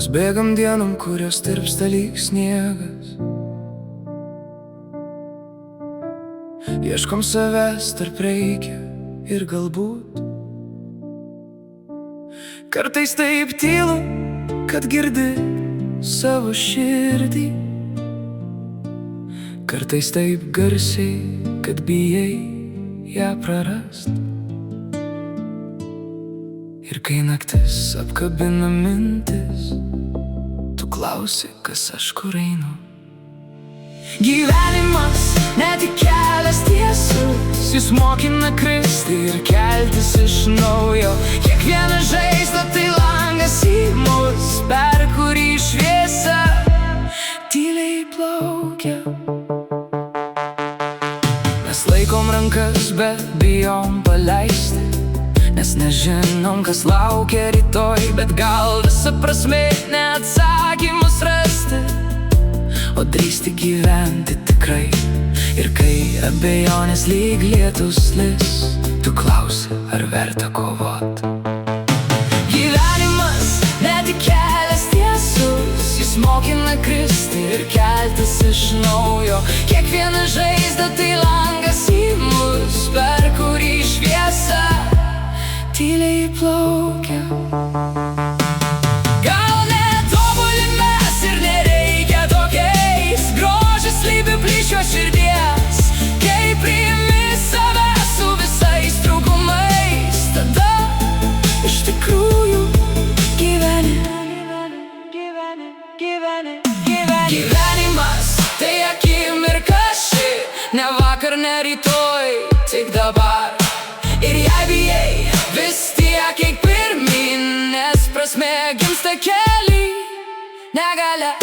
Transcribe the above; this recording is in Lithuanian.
Mes bėgam dienom, kurios tirpsta lyg sniegas. Ieškom savęs tarp reikia ir galbūt. Kartais taip tylu, kad girdi savo širdį. Kartais taip garsiai, kad bijai ją prarast. Ir kai naktis apkabina mintis, tu klausi, kas aš kur einu. Gyvenimas ne tik kelias tiesus, jis mokina kristi ir keltis iš naujo. Kiekviena žaizda tai langas į mus, per kurį šviesa tyliai plaukia. Mes laikom rankas, bet bijom paleisti, nes nežinom, kas laukia rytoj. Bet gal visa prasmė ne atsakymus rasti, o drįsti gyventi tikrai. Ir kai abejonės lyg lietus lis, tu klausi, ar verta kovot. Gyvenimas ne tik kelias tiesus, jis mokina kristi ir keltis iš naujo. Kiekviena žaizda tai langas į mus, per kurį šviesa tyliai plaukia. Širdies, kai priimi save su visais trūkumais, tada iš tikrųjų gyveni. Gyvenimas tai akimirka ši, ne vakar, ne rytoj, tik dabar. Ir jei bijai, vis tiek eik pirmyn, nes prasmė gimsta kely, negalia.